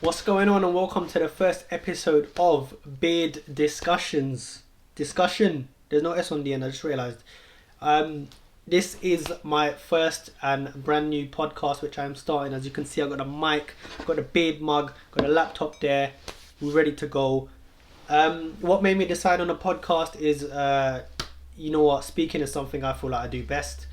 What's going on, and welcome to the first episode of Beard Discussions. Discussion. There's no S on the end, I just realised. This is my first and brand new podcast which I'm starting. As you can see, I've got a mic, got a beard mug, got a laptop there. We're ready to go. What made me decide on a podcast is, you know what, speaking is something I feel like I do best.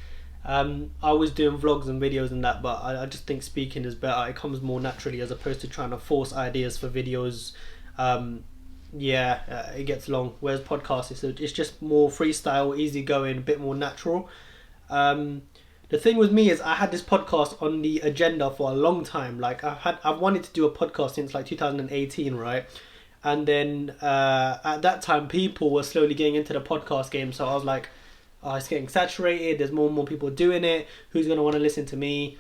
I was doing vlogs and videos and that, but I just think speaking is better. It comes more naturally as opposed to trying to force ideas for videos. It gets long. Whereas podcasts, it's just more freestyle, easygoing, a bit more natural. The thing with me is I had this podcast on the agenda for a long time. Like I've wanted to do a podcast since like 2018, right? And then at that time, people were slowly getting into the podcast game. So I was like, oh, it's getting saturated, there's more and more people doing it, who's going to want to listen to me?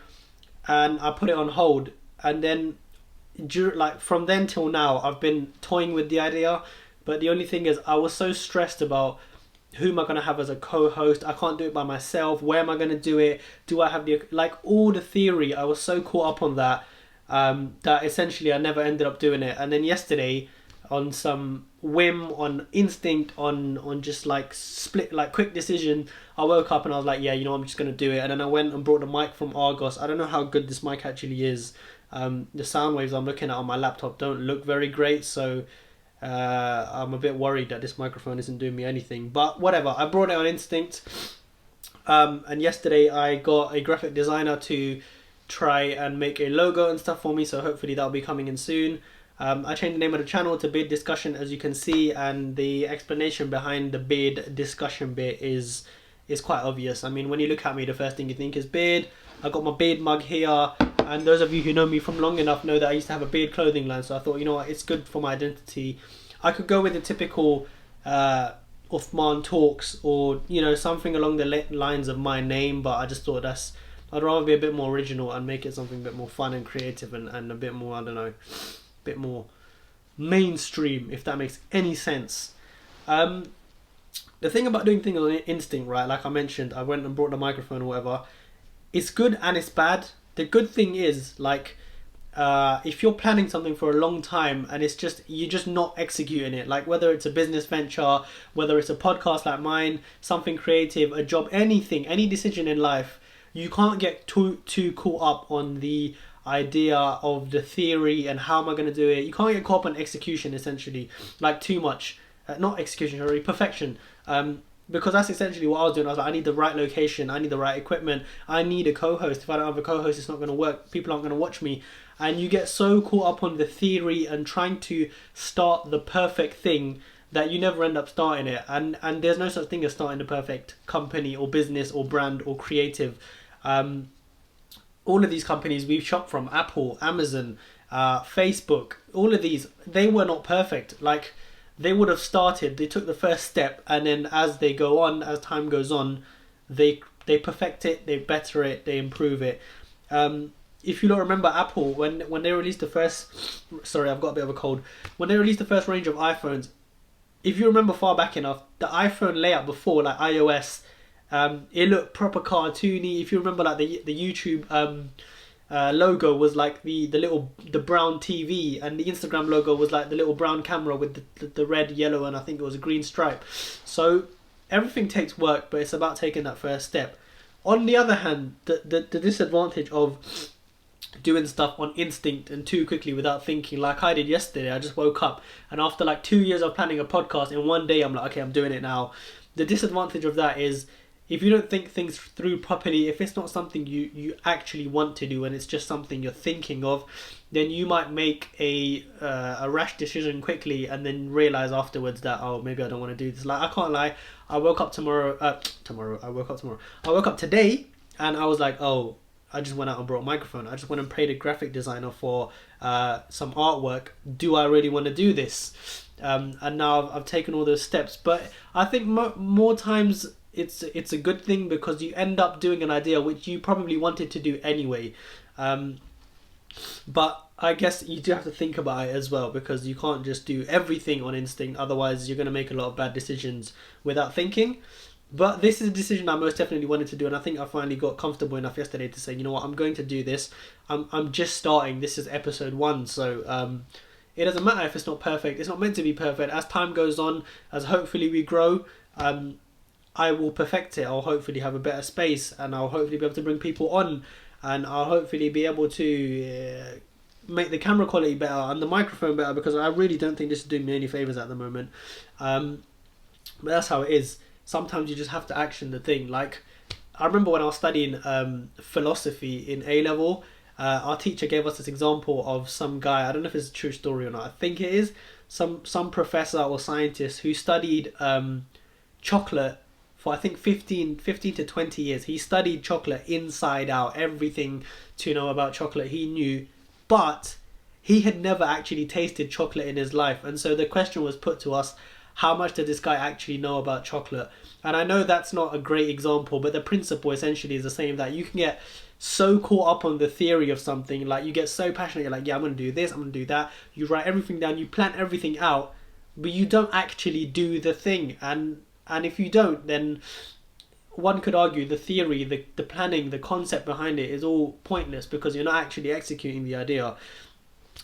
And I put it on hold. And then from then till now, I've been toying with the idea, but the only thing is I was so stressed about who am I going to have as a co-host. I can't do it by myself. Where am I going to do it? Do I have all the theory? I was so caught up on that that essentially I never ended up doing it. And then yesterday, on some whim, on instinct, on just quick decision, I woke up and I was like, yeah, you know, I'm just gonna do it. And then I went and brought the mic from Argos. I don't know how good this mic actually is. The sound waves I'm looking at on my laptop don't look very great, so I'm a bit worried that this microphone isn't doing me anything. But whatever, I brought it on instinct. And yesterday I got a graphic designer to try and make a logo and stuff for me, so hopefully that'll be coming in soon. I changed the name of the channel to Beard Discussion, as you can see, and the explanation behind the beard discussion bit is quite obvious. I mean, when you look at me, the first thing you think is beard. I got my beard mug here, and those of you who know me from long enough know that I used to have a beard clothing line, so I thought, you know what, it's good for my identity. I could go with the typical Uthman Talks, or, you know, something along the lines of my name, but I just thought I'd rather be a bit more original and make it something a bit more fun and creative and a bit more, I don't know, bit more mainstream, if that makes any sense. The thing about doing things on instinct, right, like I mentioned, I went and brought the microphone or whatever. It's good and it's bad. The good thing is, like, if you're planning something for a long time and you're just not executing it, like whether it's a business venture, whether it's a podcast like mine, something creative, a job, anything, any decision in life, you can't get too caught up on the idea of the theory and how am I going to do it. You can't get caught up on execution, essentially, like too much. Not execution, sorry, perfection. Because that's essentially what I was doing. I was like, I need the right location, I need the right equipment, I need a co-host. If I don't have a co-host, it's not going to work. People aren't going to watch me. And you get so caught up on the theory and trying to start the perfect thing that you never end up starting it. And there's no such thing as starting the perfect company or business or brand or creative. All of these companies we've shopped from, Apple, Amazon, Facebook, all of these, they were not perfect. Like, they would have started, they took the first step, and then as they go on, as time goes on, they perfect it, they better it, they improve it. If you don't remember Apple, when they released the first, sorry, I've got a bit of a cold. When they released the first range of iPhones, if you remember far back enough, the iPhone layout before, like iOS, it looked proper cartoony. If you remember, like the YouTube logo was like the brown TV, and the Instagram logo was like the little brown camera with the red, yellow, and I think it was a green stripe. So everything takes work, but it's about taking that first step. On the other hand, the disadvantage of doing stuff on instinct and too quickly without thinking, like I did yesterday. I just woke up, and after like 2 years of planning a podcast, in one day I'm like, okay, I'm doing it now. The disadvantage of that is, if you don't think things through properly, if it's not something you actually want to do and it's just something you're thinking of, then you might make a rash decision quickly and then realize afterwards that, oh, maybe I don't want to do this. Like, I can't lie, I woke up today and I was like, oh, I just went out and brought a microphone. I just went and paid a graphic designer for some artwork. Do I really want to do this? And now I've taken all those steps. But I think more times it's a good thing, because you end up doing an idea which you probably wanted to do anyway. But I guess you do have to think about it as well, because you can't just do everything on instinct. Otherwise, you're going to make a lot of bad decisions without thinking. But this is a decision I most definitely wanted to do, and I think I finally got comfortable enough yesterday to say, you know what, I'm going to do this. I'm just starting. This is episode 1, so it doesn't matter if it's not perfect. It's not meant to be perfect. As time goes on, as hopefully we grow, I will perfect it. I'll hopefully have a better space, and I'll hopefully be able to bring people on, and I'll hopefully be able to make the camera quality better and the microphone better, because I really don't think this is doing me any favors at the moment. But that's how it is. Sometimes you just have to action the thing. Like, I remember when I was studying philosophy in A level, our teacher gave us this example of some guy. I don't know if it's a true story or not. I think it is. Some professor or scientist who studied chocolate for I think 15 to 20 years. He studied chocolate inside out, everything to know about chocolate he knew, but he had never actually tasted chocolate in his life. And so the question was put to us, how much did this guy actually know about chocolate? And I know that's not a great example, but the principle essentially is the same, that you can get so caught up on the theory of something, like you get so passionate, you're like, yeah, I'm going to do this, I'm going to do that. You write everything down, you plan everything out, but you don't actually do the thing. And if you don't, then one could argue the theory, the planning, the concept behind it is all pointless, because you're not actually executing the idea.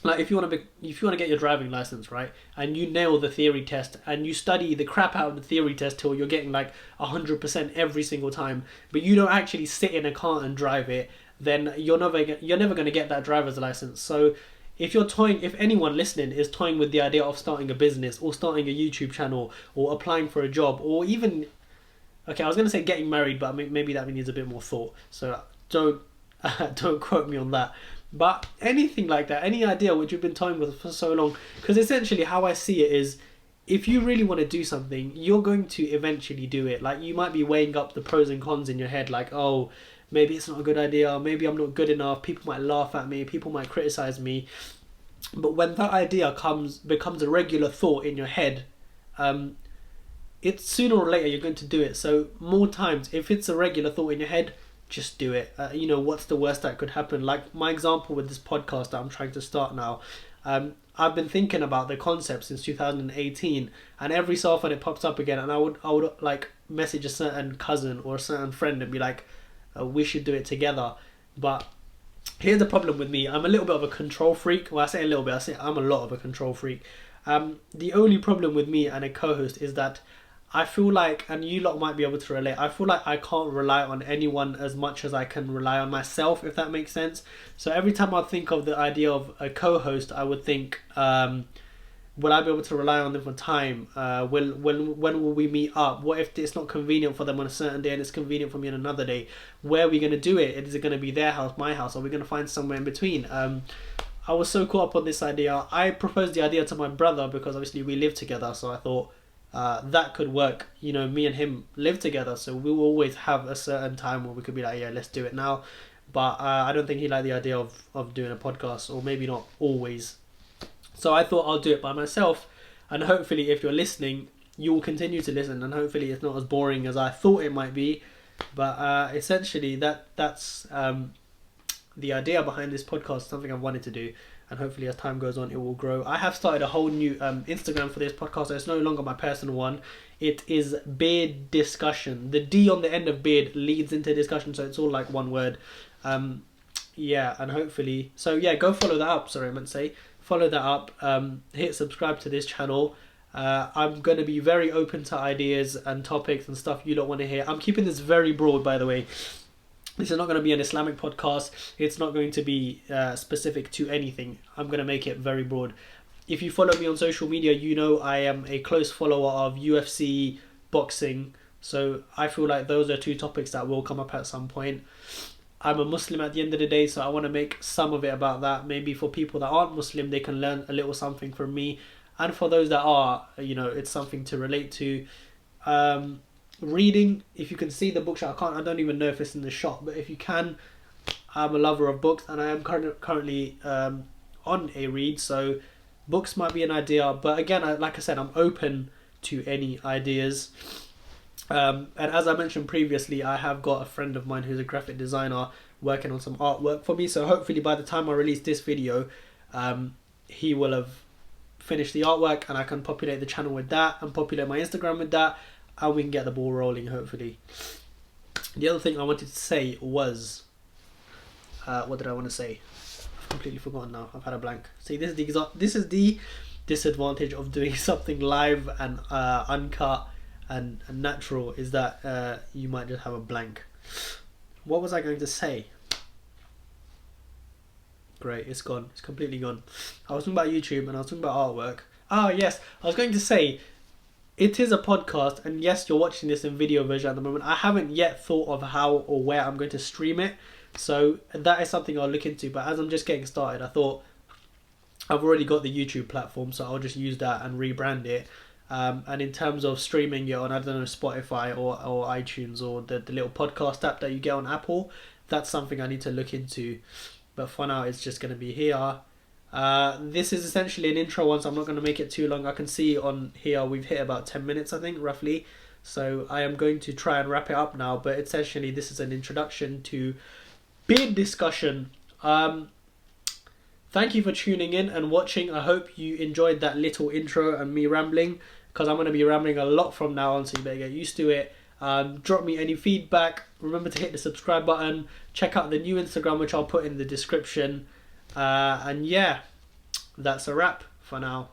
Like, if you want to get your driving license, right, and you nail the theory test and you study the crap out of the theory test till you're getting like 100% every single time, but you don't actually sit in a car and drive it, then you're never going to get that driver's license. So if anyone listening is toying with the idea of starting a business or starting a YouTube channel or applying for a job, or even, okay, I was going to say getting married, but maybe that needs a bit more thought, so don't quote me on that. But anything like that, any idea which you've been toying with for so long, because essentially how I see it is, if you really want to do something, you're going to eventually do it. Like, you might be weighing up the pros and cons in your head, like, oh, maybe it's not a good idea, maybe I'm not good enough, people might laugh at me, people might criticize me. But when that idea becomes a regular thought in your head, it's sooner or later you're going to do it. So more times, if it's a regular thought in your head, just do it. What's the worst that could happen? Like my example with this podcast that I'm trying to start now, I've been thinking about the concept since 2018, and every so often it pops up again, and I would like message a certain cousin or a certain friend and be like, we should do it together. But here's the problem with me. I'm a little bit of a control freak. Well, I say a little bit, I say I'm a lot of a control freak. The only problem with me and a co-host is that I feel like, and you lot might be able to relate, I feel like I can't rely on anyone as much as I can rely on myself, if that makes sense. So every time I think of the idea of a co-host, I would think, will I be able to rely on them for time? When will we meet up? What if it's not convenient for them on a certain day and it's convenient for me on another day? Where are we going to do it? Is it going to be their house, my house? Are we going to find somewhere in between? I was so caught up on this idea. I proposed the idea to my brother because obviously we live together, so I thought, that could work. Me and him live together, so we will always have a certain time where we could be like, yeah, let's do it now. But I don't think he liked the idea of doing a podcast, or maybe not always. So I thought I'll do it by myself, and hopefully if you're listening, you will continue to listen, and hopefully it's not as boring as I thought it might be. But essentially that's the idea behind this podcast, something I've wanted to do. And hopefully as time goes on, it will grow. I have started a whole new Instagram for this podcast. So it's no longer my personal one. It is Beard Discussion. The D on the end of beard leads into discussion, so it's all like one word. Yeah, and hopefully... So yeah, go follow that up. Sorry, I meant to say. Follow that up. Hit subscribe to this channel. I'm going to be very open to ideas and topics and stuff you don't want to hear. I'm keeping this very broad, by the way. This is not going to be an Islamic podcast. It's not going to be specific to anything. I'm going to make it very broad. If you follow me on social media, you know I am a close follower of UFC, boxing. So I feel like those are two topics that will come up at some point. I'm a Muslim at the end of the day, so I want to make some of it about that. Maybe for people that aren't Muslim, they can learn a little something from me. And for those that are, it's something to relate to. Reading, if you can see the bookshelf, I don't even know if it's in the shop, but if you can, I'm a lover of books, and I am currently on a read, so books might be an idea. But again, like I said, I'm open to any ideas. And as I mentioned previously, I have got a friend of mine who's a graphic designer working on some artwork for me, so hopefully by the time I release this video, he will have finished the artwork, and I can populate the channel with that and populate my Instagram with that. and we can get the ball rolling, hopefully. The other thing I wanted to say was, what did I want to say? I've completely forgotten now. I've had a blank. See, this is the disadvantage of doing something live and uncut and natural, is that you might just have a blank. What was I going to say? Great, it's gone. It's completely gone. I was talking about YouTube and I was talking about artwork. Ah, yes. I was going to say, it is a podcast, and yes, you're watching this in video version at the moment. I haven't yet thought of how or where I'm going to stream it, so that is something I'll look into. But as I'm just getting started, I thought I've already got the YouTube platform, so I'll just use that and rebrand it. And in terms of streaming it on, I don't know, Spotify or iTunes or the little podcast app that you get on Apple, that's something I need to look into. But for now, it's just going to be here. This is essentially an intro one, so I'm not going to make it too long. I can see on here we've hit about 10 minutes, I think, roughly. So I am going to try and wrap it up now. But essentially, this is an introduction to beard discussion. Thank you for tuning in and watching. I hope you enjoyed that little intro and me rambling, because I'm going to be rambling a lot from now on, so you better get used to it. Drop me any feedback. Remember to hit the subscribe button. Check out the new Instagram, which I'll put in the description. And yeah, that's a wrap for now.